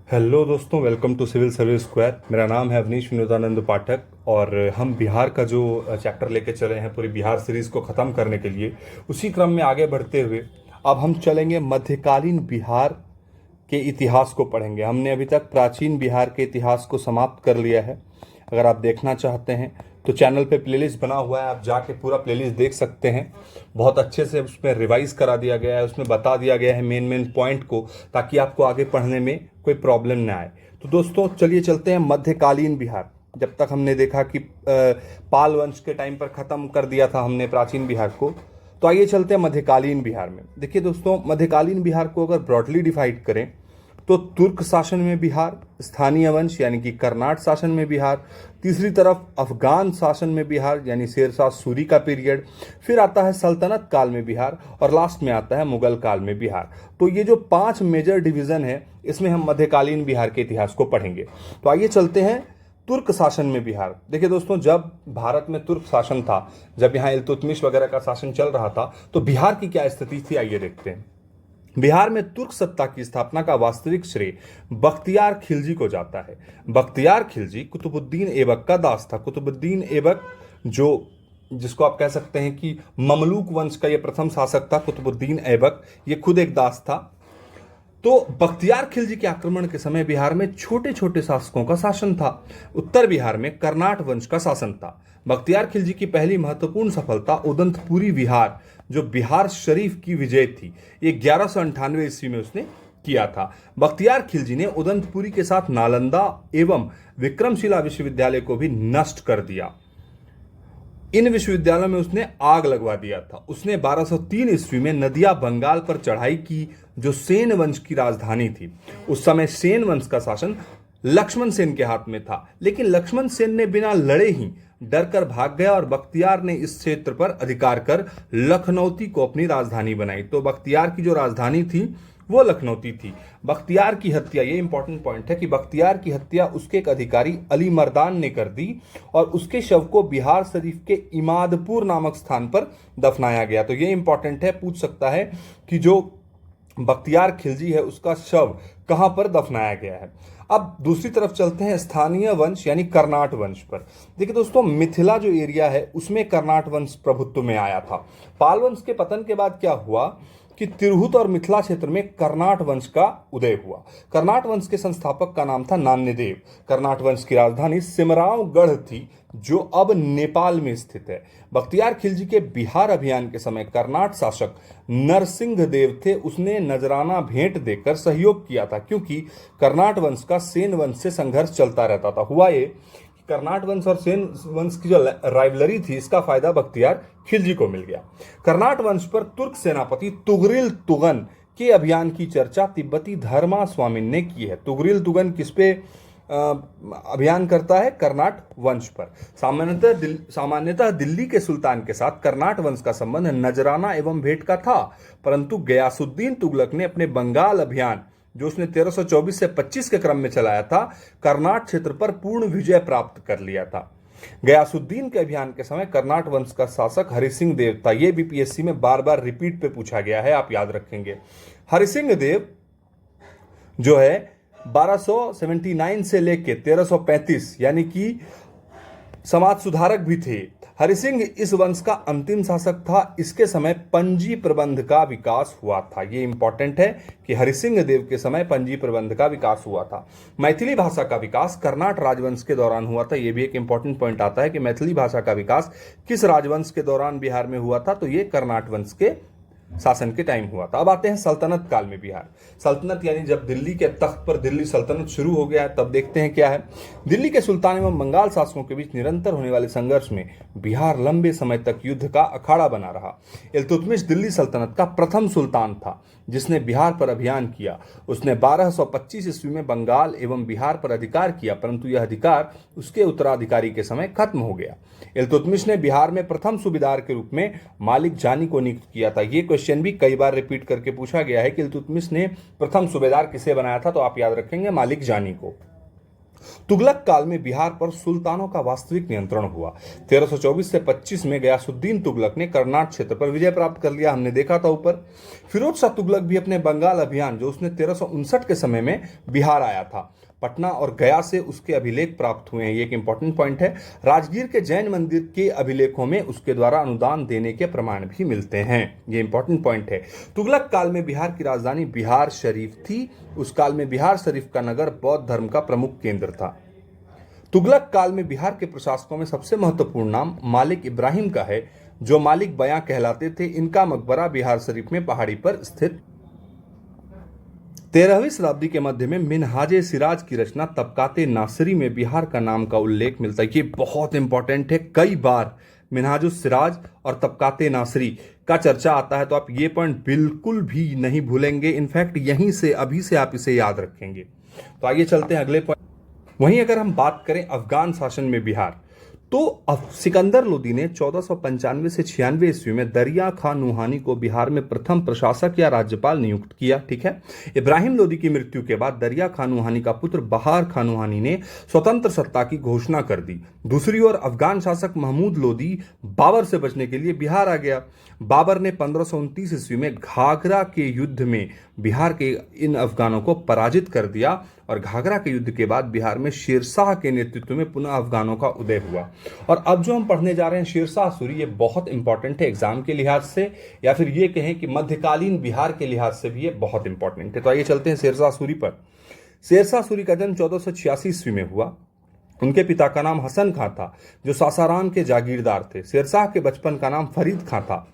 Hello दोस्तों, welcome to civil service square. मेरा नाम है अवनीश विनोदानंद पाठक और हम बिहार का जो चैप्टर लेके चले हैं पूरी बिहार सीरीज़ को ख़त्म करने के लिए, उसी क्रम में आगे बढ़ते हुए अब हम चलेंगे मध्यकालीन बिहार के इतिहास को पढ़ेंगे। हमने अभी तक प्राचीन बिहार के इतिहास को समाप्त कर लिया है। अगर आप देखना चाहते हैं तो चैनल पे प्लेलिस्ट बना हुआ है, आप जाके पूरा प्लेलिस्ट देख सकते हैं। बहुत अच्छे से उसमें रिवाइज करा दिया गया है, उसमें बता दिया गया है मेन मेन पॉइंट को, ताकि आपको आगे पढ़ने में कोई प्रॉब्लम ना आए। तो दोस्तों चलिए चलते हैं मध्यकालीन बिहार। जब तक हमने देखा कि पाल वंश के टाइम पर ख़त्म कर दिया था हमने प्राचीन बिहार को, तो आइए चलते हैं मध्यकालीन बिहार में। देखिए दोस्तों, मध्यकालीन बिहार को अगर ब्रॉडली डिफाइड करें तो तुर्क शासन में बिहार, स्थानीय वंश यानी कि कर्नाट शासन में बिहार, तीसरी तरफ अफगान शासन में बिहार यानी शेरशाह सूरी का पीरियड, फिर आता है सल्तनत काल में बिहार और लास्ट में आता है मुगल काल में बिहार। तो ये जो 5 मेजर डिवीजन है, इसमें हम मध्यकालीन बिहार के इतिहास को पढ़ेंगे। तो आइए चलते हैं तुर्क शासन में बिहार। देखिए दोस्तों, जब भारत में तुर्क शासन था, जब यहाँ इल्तुतमिश वगैरह का शासन चल रहा था, तो बिहार की क्या स्थिति थी आइए देखते हैं। बिहार में तुर्क सत्ता की स्थापना का वास्तविक श्रेय बख्तियार खिलजी को जाता है। बख्तियार खिलजी कुतुबुद्दीन ऐबक का दास था। कुतुबुद्दीन ऐबक जो जिसको आप कह सकते हैं कि ममलूक वंश का ये प्रथम शासक था, कुतुबुद्दीन ऐबक, ये खुद एक दास था। तो बख्तियार खिलजी के आक्रमण के समय बिहार में छोटे छोटे शासकों का शासन था। उत्तर बिहार में कर्नाट वंश का शासन था। बख्तियार खिलजी की पहली महत्वपूर्ण सफलता उदंतपुरी विहार, जो बिहार शरीफ की विजय थी, ये 1198 ईस्वी में उसने किया था। बख्तियार खिलजी ने उदंतपुरी के साथ नालंदा एवं विक्रमशिला विश्वविद्यालय को भी नष्ट कर दिया। इन विश्वविद्यालयों में उसने आग लगवा दिया था। उसने 1203 ईस्वी में नदिया बंगाल पर चढ़ाई की, जो सेन वंश की राजधानी थी। उस समय सेन वंश का शासन लक्ष्मण सेन के हाथ में था, लेकिन लक्ष्मण सेन ने बिना लड़े ही डर कर भाग गया और बख्तियार ने इस क्षेत्र पर अधिकार कर लखनौती को अपनी राजधानी बनाई। तो बख्तियार की जो राजधानी थी वो लखनौती थी। बख्तियार की हत्या, ये इंपॉर्टेंट पॉइंट है कि बख्तियार की हत्या उसके एक अधिकारी अली मर्दान ने कर दी और उसके शव को बिहार शरीफ के इमादपुर नामक स्थान पर दफनाया गया। तो ये इंपॉर्टेंट है, पूछ सकता है कि जो बख्तियार खिलजी है उसका शव कहां पर दफनाया गया है। अब दूसरी तरफ चलते हैं स्थानीय वंश यानी कर्नाट वंश पर। देखिए दोस्तों, मिथिला जो एरिया है उसमें कर्नाट वंश प्रभुत्व में आया था। पाल वंश के पतन के बाद क्या हुआ कि तिरहुत और मिथिला क्षेत्र में कर्नाट वंश का उदय हुआ। कर्नाट वंश के संस्थापक का नाम था नान्यदेव। कर्नाट वंश की राजधानी सिमरावगढ़ थी, जो अब नेपाल में स्थित है। बख्तियार खिलजी के बिहार अभियान के समय कर्नाट शासक नरसिंह देव थे। उसने नजराना भेंट देकर सहयोग किया था, क्योंकि कर्नाट वंश का सेन वंश से संघर्ष चलता रहता था। हुआ ये, कर्नाट वंश और सेन वंश की जो राइवलरी थी, इसका फायदा बख्तियार खिलजी को मिल गया। कर्नाट वंश पर तुर्क सेनापति तुगरिल तुगन के अभियान की चर्चा तिब्बती धर्मा स्वामी ने की है। तुगरिल तुगन किस पे अभियान करता है? कर्नाट वंश पर। सामान्यतः दिल्ली के सुल्तान के साथ कर्नाट वंश का संबंध नजराना एवं भेंट का था, परंतु गयासुद्दीन तुगलक ने अपने बंगाल अभियान, जो उसने 1324 से 25 के क्रम में चलाया था, कर्नाट क्षेत्र पर पूर्ण विजय प्राप्त कर लिया था। गयासुद्दीन के अभियान के समय कर्नाट वंश का शासक हरिसिंह देव था। यह बीपीएससी में बार बार रिपीट पे पूछा गया है, आप याद रखेंगे। हरिसिंह देव जो है 1279 से लेके 1335 यानी कि समाज सुधारक भी थे। हरिसिंह इस वंश का अंतिम शासक था। इसके समय पंजी प्रबंध का विकास हुआ था। ये इंपॉर्टेंट है कि हरिसिंह देव के समय पंजी प्रबंध का विकास हुआ था। मैथिली भाषा का विकास कर्नाट राजवंश के दौरान हुआ था। ये भी एक इंपॉर्टेंट पॉइंट आता है कि मैथिली भाषा का विकास किस राजवंश के दौरान बिहार में हुआ था, तो ये कर्नाट वंश के शासन के टाइम हुआ था। अब आते हैं सल्तनत काल में बिहार। सल्तनत यानी जब दिल्ली के तख्त पर दिल्ली सल्तनत शुरू हो गया है, तब देखते हैं क्या है। दिल्ली के सुल्तान एवं बंगाल शासकों के बीच निरंतर होने वाले संघर्ष में बिहार लंबे समय तक युद्ध का अखाड़ा बना रहा। इल्तुतमिश दिल्ली सल्तनत का प्रथम सुल्तान था जिसने बिहार पर अभियान किया। उसने 1225 ईस्वी में बंगाल एवं बिहार पर अधिकार किया, परंतु यह अधिकार उसके उत्तराधिकारी के समय खत्म हो गया। इल्तुतमिश ने बिहार में प्रथम सूबेदार के रूप में मालिक जानी को नियुक्त किया था। ये क्वेश्चन भी कई बार रिपीट करके पूछा गया है कि इल्तुतमिश ने प्रथम सूबेदार किसे बनाया था, तो आप याद रखेंगे मालिक जानी को। तुगलक काल में बिहार पर सुल्तानों का वास्तविक नियंत्रण हुआ। 1324 से 25 में गयासुद्दीन तुगलक ने कर्नाट क्षेत्र पर विजय प्राप्त कर लिया, हमने देखा था ऊपर। फिरोज शाह तुगलक भी अपने बंगाल अभियान जो उसने 1359 के समय में बिहार आया था, पटना और गया से उसके अभिलेख प्राप्त हुए हैं, ये एक इंपॉर्टेंट पॉइंट है। राजगीर के जैन मंदिर के अभिलेखों में उसके द्वारा अनुदान देने के प्रमाण भी मिलते हैं, ये इंपॉर्टेंट पॉइंट है। तुगलक काल में बिहार की राजधानी बिहार शरीफ थी। उस काल में बिहार शरीफ का नगर बौद्ध धर्म का प्रमुख केंद्र था। तुगलक काल में बिहार के प्रशासकों में सबसे महत्वपूर्ण नाम मालिक इब्राहिम का है, जो मालिक बयां कहलाते थे। इनका मकबरा बिहार शरीफ में पहाड़ी पर स्थित। 13वीं शताब्दी के मध्य में मिनहाजे सिराज की रचना तबकाते नासिरी में बिहार का नाम का उल्लेख मिलता है। ये बहुत इंपॉर्टेंट है, कई बार मिनहाजुस सिराज और तबकाते नासिरी का चर्चा आता है, तो आप ये पॉइंट बिल्कुल भी नहीं भूलेंगे। इनफैक्ट यहीं से अभी से आप इसे याद रखेंगे। तो आइए चलते हैं अगले पॉइंट। वहीं अगर हम बात करें अफगान शासन में बिहार, तो सिकंदर लोदी ने 1495 से 96 ईस्वी में दरिया खान नूहानी को बिहार में प्रथम प्रशासक या राज्यपाल नियुक्त किया। ठीक है। इब्राहिम लोदी की मृत्यु के बाद दरिया खान नूहानी का पुत्र बहार खान नूहानी ने स्वतंत्र सत्ता की घोषणा कर दी। दूसरी ओर अफगान शासक महमूद लोदी बाबर से बचने के लिए बिहार आ गया। बाबर ने 1529 ईस्वी में घाघरा के युद्ध में बिहार के इन अफगानों को पराजित कर दिया और घाघरा के युद्ध के बाद बिहार में शेरशाह के नेतृत्व में पुनः अफगानों का उदय हुआ। और अब जो हम पढ़ने जा रहे हैं शेरशाह सूरी, ये बहुत इंपॉर्टेंट है एग्जाम के लिहाज से, या फिर ये कहें कि मध्यकालीन बिहार के लिहाज से भी ये बहुत इंपॉर्टेंट है। तो आइए चलते हैं शेरशाह सूरी पर। शेरशाह सूरी का जन्म 1486 ईस्वी में हुआ। उनके पिता का नाम हसन खां था, जो सासाराम के जागीरदार थे। शेरशाह के बचपन का नाम फरीद खां था।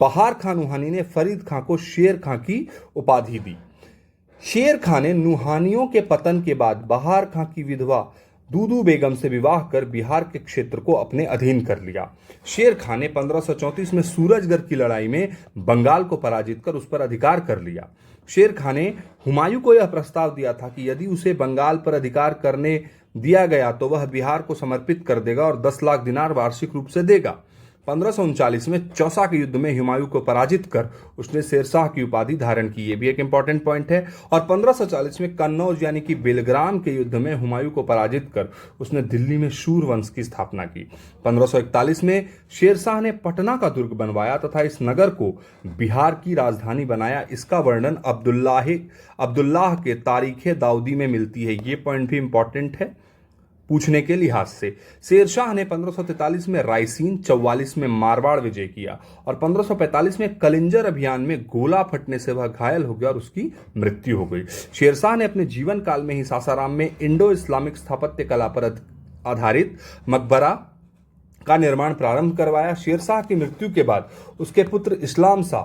बहार खान नूहानी ने फरीद खां को शेर खां की उपाधि दी। शेर खां ने नूहानियों के पतन के बाद बहार खां की विधवा दूदू बेगम से विवाह कर बिहार के क्षेत्र को अपने अधीन कर लिया। शेर खां ने 1534 में सूरजगढ़ की लड़ाई में बंगाल को पराजित कर उस पर अधिकार कर लिया। शेर खां ने हुमायूं को यह प्रस्ताव दिया था कि यदि उसे बंगाल पर अधिकार करने दिया गया तो वह बिहार को समर्पित कर देगा और 10 लाख दिनार वार्षिक रूप से देगा। 1539 में चौसा के युद्ध में हुमायूं को पराजित कर उसने शेरशाह की उपाधि धारण की, ये भी एक इंपॉर्टेंट पॉइंट है। और 1540 में कन्नौज यानी कि बेलग्राम के युद्ध में हुमायूं को पराजित कर उसने दिल्ली में शूर वंश की स्थापना की। 1541 में शेरशाह ने पटना का दुर्ग बनवाया तथा इस नगर को बिहार की राजधानी बनाया। इसका वर्णन अब्दुल्लाह के तारीखे दाऊदी में मिलती है, ये पॉइंट भी इंपॉर्टेंट है पूछने के लिहाज से। शेरशाह ने 1543 में रायसीन, 44 में मारवाड़ विजय किया और 1545 में कलिंजर अभियान में गोला फटने से वह घायल हो गया और उसकी मृत्यु हो गई। शेरशाह ने अपने जीवन काल में ही सासाराम में इंडो इस्लामिक स्थापत्य कला पर आधारित मकबरा का निर्माण प्रारंभ करवाया। शेरशाह की मृत्यु के बाद उसके पुत्र इस्लाम शाह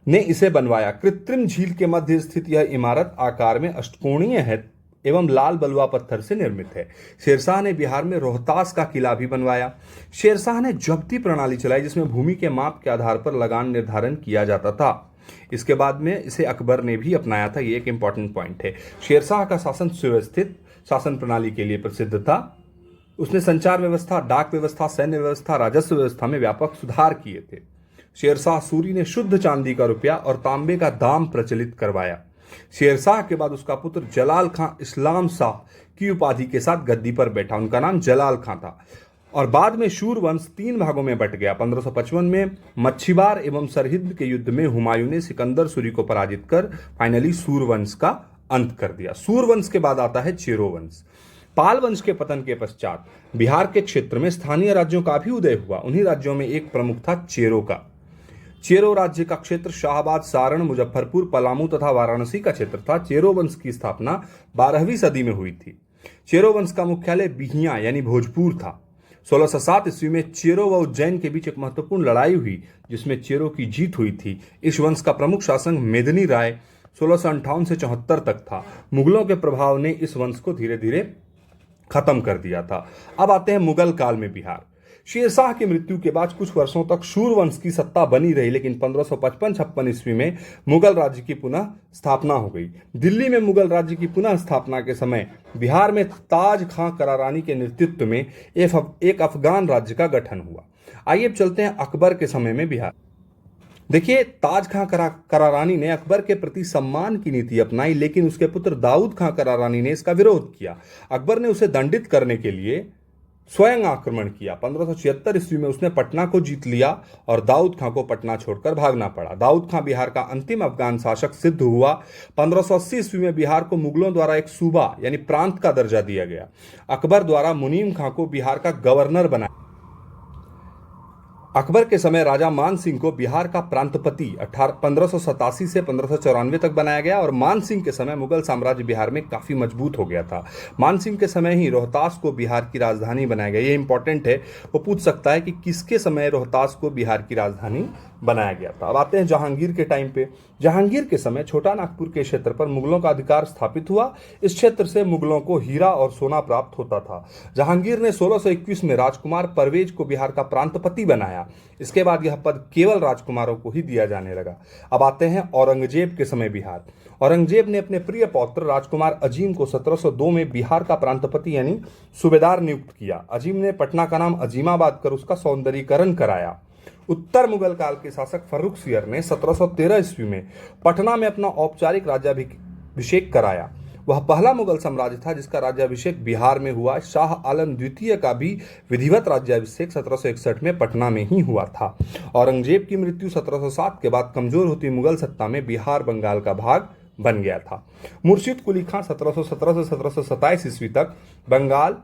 ने इसे बनवाया। कृत्रिम झील के मध्य स्थित यह इमारत आकार में अष्टकोणीय है एवं लाल बलुआ पत्थर से निर्मित है। शेरशाह ने बिहार में रोहतास का किला भी बनवाया। शेरशाह ने जब्ती प्रणाली चलाई जिसमें भूमि के माप के आधार पर लगान निर्धारण किया जाता था। इसके बाद में इसे अकबर ने भी अपनाया था, ये एक इंपॉर्टेंट पॉइंट है। शेरशाह का शासन सुव्यवस्थित शासन प्रणाली के लिए प्रसिद्ध था। उसने संचार व्यवस्था, डाक व्यवस्था, सैन्य व्यवस्था, राजस्व व्यवस्था में व्यापक सुधार किए थे। शेरशाह सूरी ने शुद्ध चांदी का रुपया और तांबे का दाम प्रचलित करवाया। शेरशाह के बाद उसका पुत्र जलाल खां इस्लाम शाह की उपाधि के साथ गद्दी पर बैठा। उनका नाम जलाल खां था और बाद में शूर वंश 3 भागों में बट गया। 1555 में मच्छीबार एवं सरहिंद के युद्ध में हुमायूं ने सिकंदर सूरी को पराजित कर फाइनली सूरवंश का अंत कर दिया। सूरवंश के बाद आता है चेरो वंश। पाल वंश के पतन के पश्चात बिहार के क्षेत्र में स्थानीय राज्यों का भी उदय हुआ। उन्हीं राज्यों में एक प्रमुख था चेरो का। चेरो राज्य का क्षेत्र शाहबाद, सारण, मुजफ्फरपुर, पलामू तथा वाराणसी का क्षेत्र था। चेरो वंश की स्थापना 12वीं सदी में हुई थी। चेरो वंश का मुख्यालय बिहियां यानी भोजपुर था। 1607 ईस्वी में चेरो व उज्जैन के बीच एक महत्वपूर्ण लड़ाई हुई जिसमें चेरो की जीत हुई थी। इस वंश का प्रमुख शासक मेदिनी राय 1658 से 74 तक था। मुगलों के प्रभाव ने इस वंश को धीरे धीरे खत्म कर दिया था। अब आते हैं मुगल काल में बिहार। शेरशाह की मृत्यु के बाद कुछ वर्षों तक शूर वंश की सत्ता बनी रही, लेकिन 1555-56 ईस्वी में मुगल राज्य की पुनः स्थापना हो गई। दिल्ली में मुगल राज्य की पुनः स्थापना के समय बिहार में ताज खां करारानी के नेतृत्व में एक अफगान राज्य का गठन हुआ। आइए अब चलते हैं अकबर के समय में बिहार। देखिए, ताज खां करारानी ने अकबर के प्रति सम्मान की नीति अपनाई, लेकिन उसके पुत्र दाऊद खां करारानी ने इसका विरोध किया। अकबर ने उसे दंडित करने के लिए स्वयं आक्रमण किया। 1576 ईस्वी में उसने पटना को जीत लिया और दाऊद खां को पटना छोड़कर भागना पड़ा। दाऊद खां बिहार का अंतिम अफगान शासक सिद्ध हुआ। 1580 ईस्वी में बिहार को मुगलों द्वारा एक सूबा यानी प्रांत का दर्जा दिया गया। अकबर द्वारा मुनीम खां को बिहार का गवर्नर बनाया। अकबर के समय राजा मान सिंह को बिहार का प्रांतपति 1587 से 1594 तक बनाया गया और मान सिंह के समय मुगल साम्राज्य बिहार में काफी मजबूत हो गया था। मान सिंह के समय ही रोहतास को बिहार की राजधानी बनाया गया। ये इंपॉर्टेंट है, वो पूछ सकता है कि किसके समय रोहतास को बिहार की राजधानी बनाया गया था। अब आते हैं जहांगीर के टाइम पे। जहांगीर के समय छोटा नागपुर के क्षेत्र पर मुगलों का अधिकार स्थापित हुआ। इस क्षेत्र से मुगलों को हीरा और सोना प्राप्त होता था। जहांगीर ने 1621 में राजकुमार परवेज को बिहार का प्रांतपति बनाया। इसके बाद यह पद केवल राजकुमारों को ही दिया जाने लगा। अब आते हैं औरंगजेब के समय बिहार। औरंगजेब ने अपने प्रिय पौत्र राजकुमार अजीम को 1702 में बिहार का प्रांतपति यानी सूबेदार नियुक्त किया। अजीम ने पटना का नाम अजीमाबाद कर उसका सौंदर्यीकरण कराया। उत्तर मुगल काल के शासक फर्रुखसियर ने 1713 ईस्वी में पटना में अपना औपचारिक राज्याभिषेक कराया। वह पहला मुगल साम्राज्य था जिसका राज्याभिषेक बिहार में हुआ। शाह आलम द्वितीय का भी विधिवत राज्याभिषेक 1761 में पटना में ही हुआ था। औरंगजेब की मृत्यु 1707 के बाद कमजोर होती मुगल सत्ता में बिहार बंगाल का भाग बन गया था। मुर्शिद कुली खां 1717 से 1727 ईस्वी तक बंगाल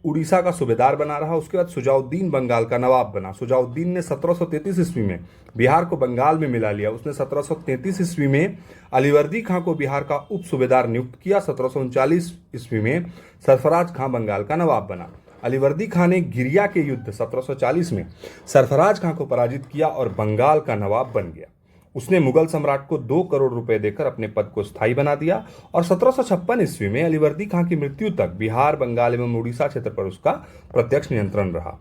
उड़ीसा का सूबेदार बना रहा। उसके बाद सुजाउद्दीन बंगाल का नवाब बना। सुजाउद्दीन ने 1733 ईस्वी में बिहार को बंगाल में मिला लिया। उसने 1733 ईस्वी में अलीवर्दी खां को बिहार का उप सूबेदार नियुक्त किया। 1739 ईस्वी में सरफराज खां बंगाल का नवाब बना। अलीवर्दी खां ने गिरिया के युद्ध 1740 में सरफराज खां को पराजित किया और बंगाल का नवाब बन गया। उसने मुगल सम्राट को 2 करोड़ रुपए देकर अपने पद को स्थायी बना दिया और 1756 ईस्वी में अलीवर्दी खां की मृत्यु तक बिहार, बंगाल एवं उड़ीसा क्षेत्र पर उसका प्रत्यक्ष नियंत्रण रहा।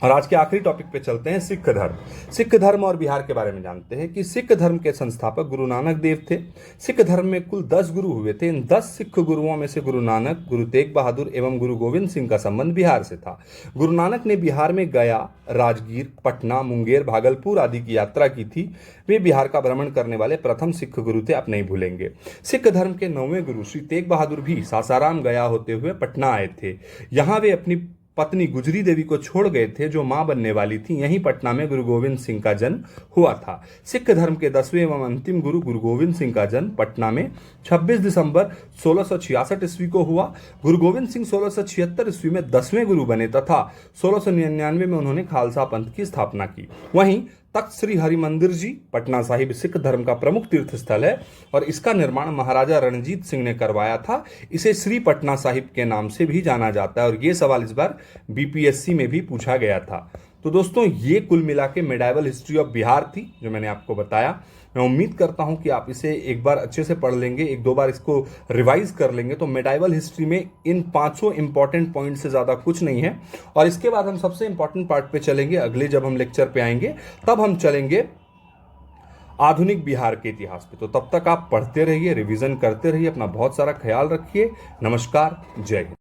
और आज के आखिरी टॉपिक पे चलते हैं, सिख धर्म। सिख धर्म और बिहार के बारे में जानते हैं कि सिख धर्म के संस्थापक गुरु नानक देव थे। सिख धर्म में कुल 10 गुरु हुए थे। इन 10 सिख गुरुओं में से गुरु नानक, गुरु तेग बहादुर एवं गुरु गोविंद सिंह का संबंध बिहार से था। गुरु नानक ने बिहार में गया, राजगीर, पटना, मुंगेर, भागलपुर आदि की यात्रा की थी। वे बिहार का भ्रमण करने वाले प्रथम सिख गुरु थे, आप नहीं भूलेंगे। सिख धर्म के 9वें गुरु श्री तेग बहादुर भी सासाराम गया होते हुए पटना आए थे। यहाँ वे अपनी पत्नी गुजरी देवी को छोड़ गए थे जो मां बनने वाली थी। यहीं पटना में गुरु गोविंद सिंह का जन्म हुआ था। सिख धर्म के 10वें एवं अंतिम गुरु गुरु गोविंद सिंह का जन्म पटना में 26 दिसंबर 1666 ईस्वी को हुआ। गुरु गोविंद सिंह 1676 ईस्वी में 10वें गुरु बने तथा 1699 में उन्होंने खालसा पंथ की स्थापना की। वहीं तख्त श्री हरिमंदिर जी पटना साहिब सिख धर्म का प्रमुख तीर्थ स्थल है और इसका निर्माण महाराजा रणजीत सिंह ने करवाया था। इसे श्री पटना साहिब के नाम से भी जाना जाता है और ये सवाल इस बार बीपीएससी में भी पूछा गया था। तो दोस्तों, ये कुल मिला के मेडाइवल हिस्ट्री ऑफ बिहार थी जो मैंने आपको बताया। मैं उम्मीद करता हूं कि आप इसे एक बार अच्छे से पढ़ लेंगे, 1-2 बार इसको रिवाइज कर लेंगे तो मेडाइवल हिस्ट्री में इन 500 इंपॉर्टेंट पॉइंट से ज़्यादा कुछ नहीं है। और इसके बाद हम सबसे इंपॉर्टेंट पार्ट पे चलेंगे। अगले जब हम लेक्चर पे आएंगे तब हम चलेंगे आधुनिक बिहार के इतिहास पे। तो तब तक आप पढ़ते रहिए, रिवीजन करते रहिए, अपना बहुत सारा ख्याल रखिए। नमस्कार, जय हिंद।